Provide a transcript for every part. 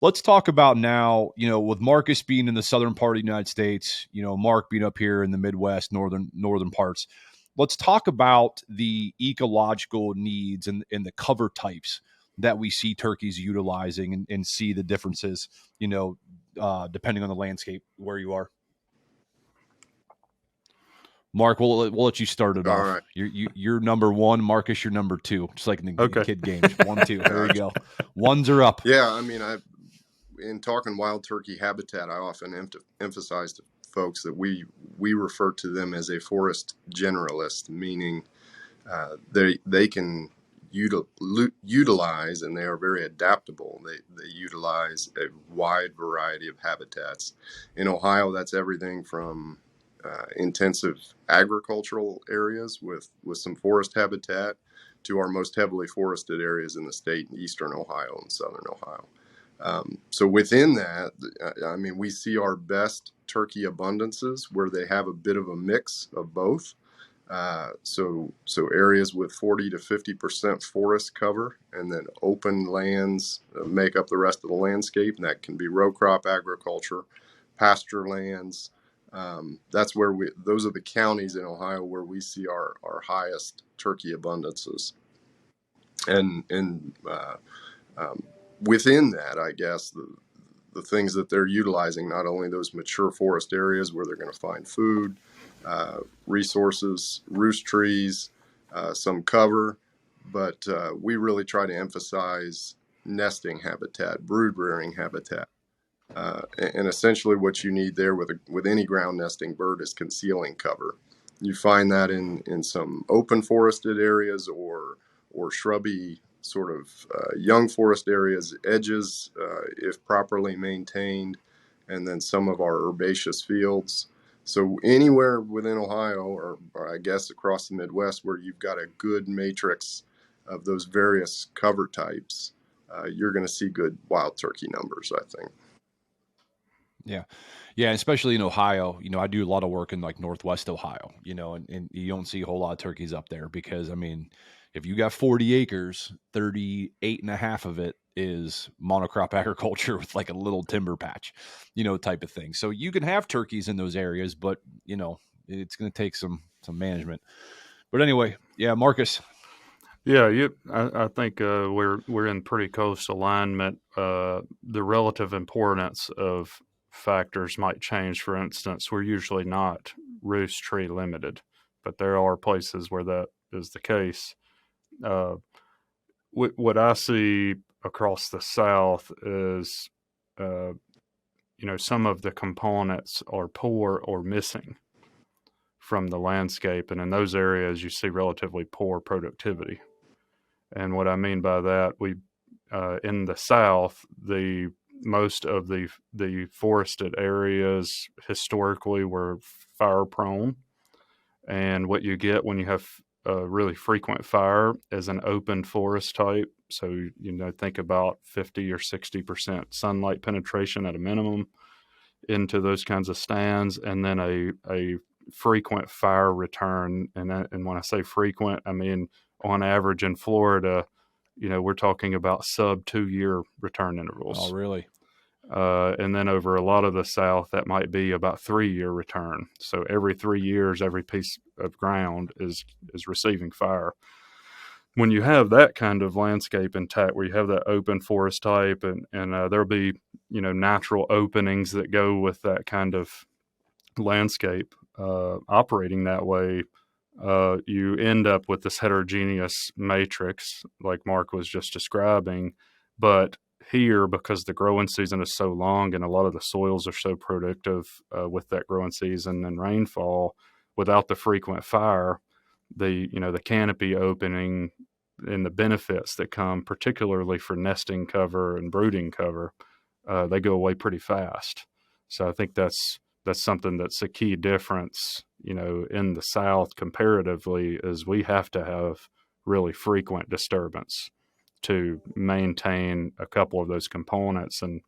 let's talk about now, with Marcus being in the southern part of the United States, Mark being up here in the Midwest, northern parts. Let's talk about the ecological needs and the cover types that we see turkeys utilizing and see the differences, depending on the landscape where you are. Mark, we'll let you start it off. Right. You're number one. Marcus, you're number two. Just like in the kid games. 1, 2. There we go. Ones are up. Yeah, I mean, in talking wild turkey habitat, I often emphasize to folks that we refer to them as a forest generalist, meaning they can utilize, and they are very adaptable. They utilize a wide variety of habitats. In Ohio, that's everything from intensive agricultural areas with some forest habitat to our most heavily forested areas in the state, in eastern Ohio and southern Ohio. So within that, I mean, we see our best turkey abundances where they have a bit of a mix of both. So areas with 40 to 50% forest cover, and then open lands make up the rest of the landscape. And that can be row crop agriculture, pasture lands. That's where those are the counties in Ohio where we see our highest turkey abundances. And within that, I guess the things that they're utilizing, not only those mature forest areas where they're going to find food, resources, roost trees, some cover, but we really try to emphasize nesting habitat, brood rearing habitat. And essentially what you need there with any ground nesting bird is concealing cover. You find that in some open forested areas or shrubby sort of young forest areas, edges, if properly maintained, and then some of our herbaceous fields. So anywhere within Ohio, or I guess across the Midwest, where you've got a good matrix of those various cover types, you're going to see good wild turkey numbers, I think. Yeah. Yeah. Especially in Ohio, I do a lot of work in like Northwest Ohio, and you don't see a whole lot of turkeys up there because, I mean, if you got 40 acres, 38 and a half of it is monocrop agriculture with like a little timber patch, type of thing. So you can have turkeys in those areas, but it's going to take some management. But anyway, yeah, Marcus. Yeah, I think we're in pretty close alignment. The relative importance of factors might change. For instance, we're usually not roost tree limited, but there are places where that is the case. What I see across the South is, some of the components are poor or missing from the landscape, and in those areas, you see relatively poor productivity. And what I mean by that, we in the South, most of the forested areas historically were fire prone, and what you get when you have really frequent fire is an open forest type. So think about 50 or 60% sunlight penetration at a minimum into those kinds of stands, and then a frequent fire return. And when I say frequent, I mean on average in Florida, we're talking about sub 2-year return intervals. Oh, really? And then over a lot of the South, that might be about 3-year return. So every 3 years, every piece of ground is receiving fire. When you have that kind of landscape intact, where you have that open forest type, and there'll be natural openings that go with that kind of landscape operating that way, you end up with this heterogeneous matrix like Mark was just describing. But here, because the growing season is so long and a lot of the soils are so productive with that growing season and rainfall, without the frequent fire, the canopy opening and the benefits that come, particularly for nesting cover and brooding cover, they go away pretty fast. So I think that's something that's a key difference, in the South comparatively, is we have to have really frequent disturbance to maintain a couple of those components. And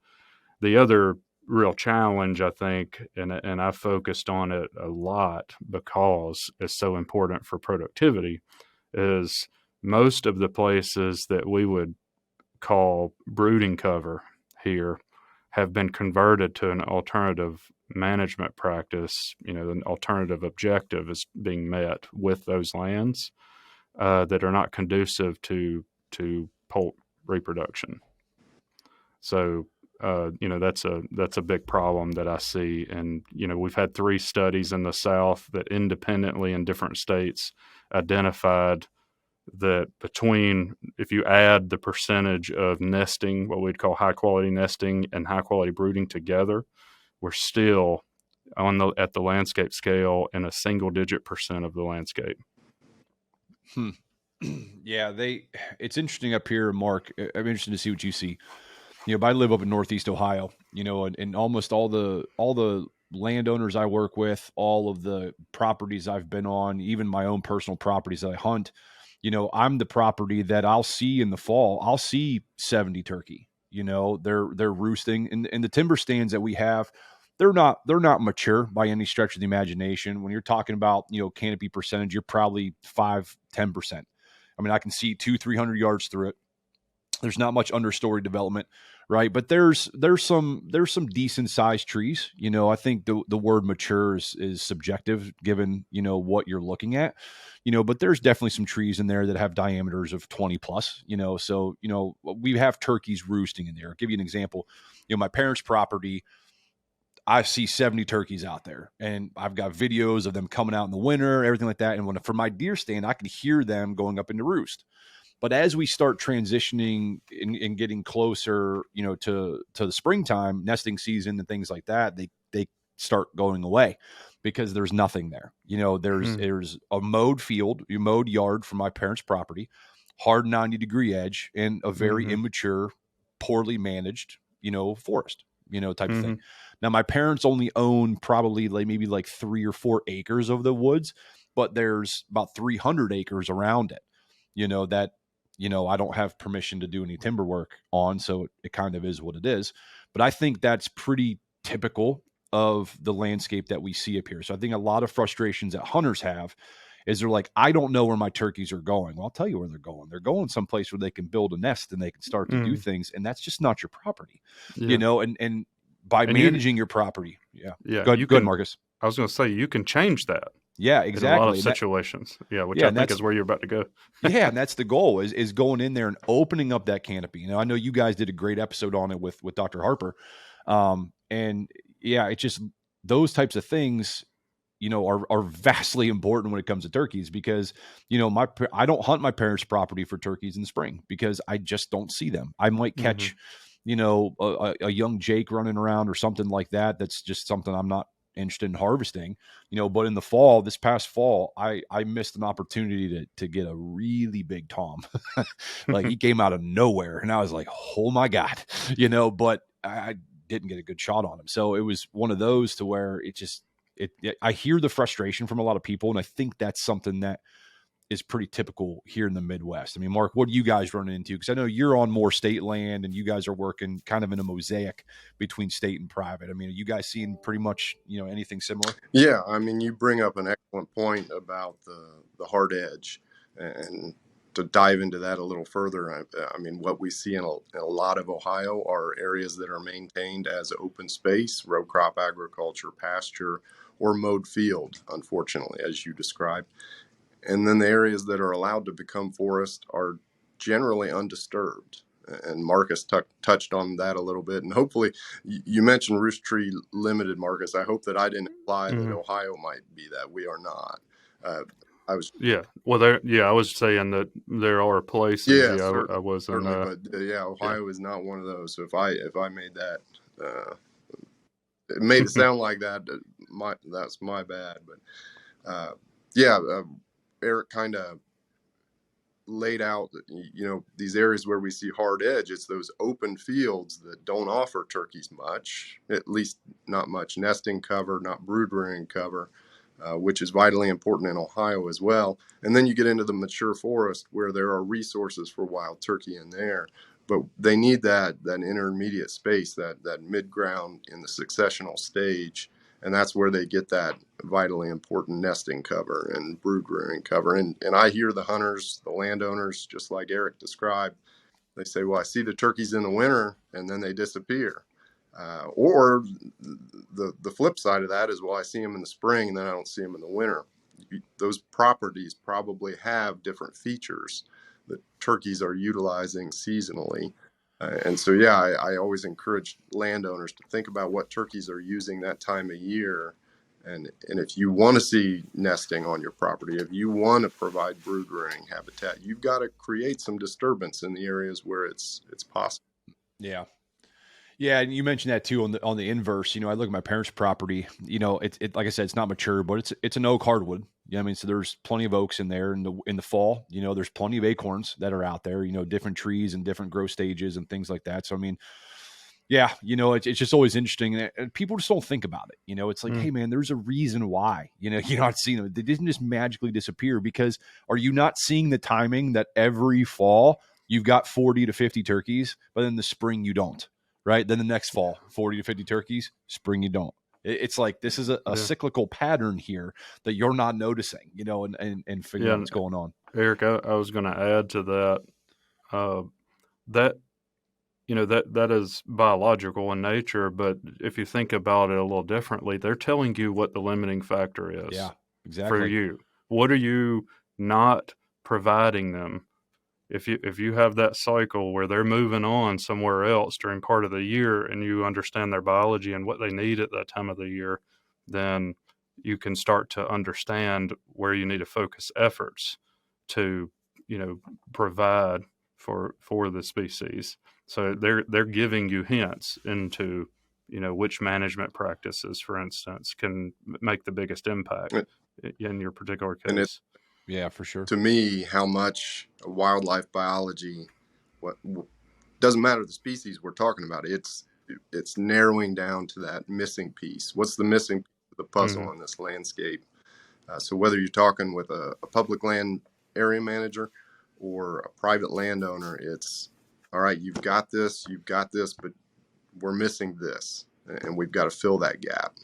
the other real challenge, I think, and I've focused on it a lot because it's so important for productivity, is most of the places that we would call brooding cover here have been converted to an alternative management practice. An alternative objective is being met with those lands that are not conducive to poult reproduction. So that's a big problem that I see. And we've had 3 studies in the South that independently in different states identified that if you add the percentage of nesting, what we'd call high quality nesting and high quality brooding together, we're still at the landscape scale in a single digit percent of the landscape. Yeah, it's interesting up here, Mark. I'm interested to see what you see. But I live up in Northeast Ohio, and almost all the landowners I work with, all of the properties I've been on, even my own personal properties that I hunt, I'm the property that I'll see in the fall. I'll see 70 turkey. They're roosting, and the timber stands that we have, they're not mature by any stretch of the imagination. When you're talking about canopy percentage, you're probably 5-10%. I mean, I can see 200-300 yards through it. There's not much understory development, right? But there's some decent sized trees. I think the word mature is subjective given what you're looking at. But there's definitely some trees in there that have diameters of 20 plus. So we have turkeys roosting in there. I'll give you an example. My parents' property, I see 70 turkeys out there, and I've got videos of them coming out in the winter, everything like that. And for my deer stand, I can hear them going up into roost. But as we start transitioning and getting closer, to the springtime, nesting season and things like that, they start going away because there's nothing there. There's a mowed field, mowed yard from my parents' property, hard 90-degree edge, and a very immature, poorly managed, forest, type of thing. Now, my parents only own probably maybe 3 or 4 acres of the woods, but there's about 300 acres around it, that I don't have permission to do any timber work on, so it kind of is what it is. But I think that's pretty typical of the landscape that we see up here. So I think a lot of frustrations that hunters have is they're like, I don't know where my turkeys are going. Well, I'll tell you where they're going. They're going someplace where they can build a nest and they can start to do things, and that's just not your property, and by managing your property. Yeah. Go ahead, Marcus. I was going to say, you can change that. Yeah, exactly. In a lot of situations. Which I think is where you're about to go. Yeah, and that's the goal is going in there and opening up that canopy. I know you guys did a great episode on it with Dr. Harper. And yeah, it's just those types of things, are vastly important when it comes to turkeys because, I don't hunt my parents' property for turkeys in the spring because I just don't see them. I might catch, a young Jake running around or something like that. That's just something I'm not interested in harvesting, but in the fall, this past fall, I missed an opportunity to get a really big tom. Like he came out of nowhere and I was like, oh my God, but I didn't get a good shot on him. So it was one of those to where I hear the frustration from a lot of people. And I think that's something that is pretty typical here in the Midwest. I mean, Mark, what are you guys running into? Because I know you're on more state land and you guys are working kind of in a mosaic between state and private. I mean, are you guys seeing pretty much, anything similar? Yeah. I mean, you bring up an excellent point about the hard edge, and to dive into that a little further. I mean, what we see in a lot of Ohio are areas that are maintained as open space, row crop agriculture, pasture, or mowed field, unfortunately, as you described. And then the areas that are allowed to become forest are generally undisturbed. And Marcus touched on that a little bit. And hopefully, you mentioned roost tree limited, Marcus. I hope that I didn't imply that Ohio might be that. We are not. I was. Yeah. Well, I was saying that there are places. Yeah, I wasn't. But Ohio is not one of those. So if I made that, it made it sound like that. That's my bad. But Eric kind of laid out, these areas where we see hard edge. It's those open fields that don't offer turkeys much, at least not much nesting cover, not brood rearing cover, which is vitally important in Ohio as well. And then you get into the mature forest where there are resources for wild turkey in there, but they need that intermediate space, that mid ground in the successional stage. And that's where they get that vitally important nesting cover and brood rearing cover. And I hear the hunters, the landowners, just like Eric described, They say, well, I see the turkeys in the winter and then they disappear. Or the flip side of that is, well, I see them in the spring and then I don't see them in the winter. Those properties probably have different features that turkeys are utilizing seasonally. And so, yeah, I always encourage landowners to think about what turkeys are using that time of year. And if you want to see nesting on your property, if you want to provide brood rearing habitat, you've got to create some disturbance in the areas where it's possible. Yeah. Yeah, and you mentioned that too on the inverse. I look at my parents' property. It like I said, it's not mature, but it's an oak hardwood. I mean, so there's plenty of oaks in there in the fall. There's plenty of acorns that are out there. Different trees and different growth stages and things like that. So I mean, yeah, it's just always interesting, and people just don't think about it. It's like, hey man, there's a reason why. You're not seeing them. They didn't just magically disappear. Because are you not seeing the timing that every fall you've got 40 to 50 turkeys, but in the spring you don't? Right. Then the next fall, 40 to 50 turkeys, spring you don't. It's like this is a cyclical pattern here that you're not noticing, and figuring out what's going on. Eric, I was going to add to that, that that is biological in nature, but if you think about it a little differently, they're telling you what the limiting factor is. Yeah, exactly. For you. What are you not providing them? If you have that cycle where they're moving on somewhere else during part of the year, and you understand their biology and what they need at that time of the year, then you can start to understand where you need to focus efforts to, provide for the species. So they're giving you hints into, which management practices, for instance, can make the biggest impact in your particular case. Yeah, for sure. To me, how much wildlife biology, what doesn't matter the species we're talking about, it's narrowing down to that missing piece. What's the missing piece of the puzzle in this landscape? So whether you're talking with a public land area manager or a private landowner, it's all right, you've got this, but we're missing this, and we've got to fill that gap.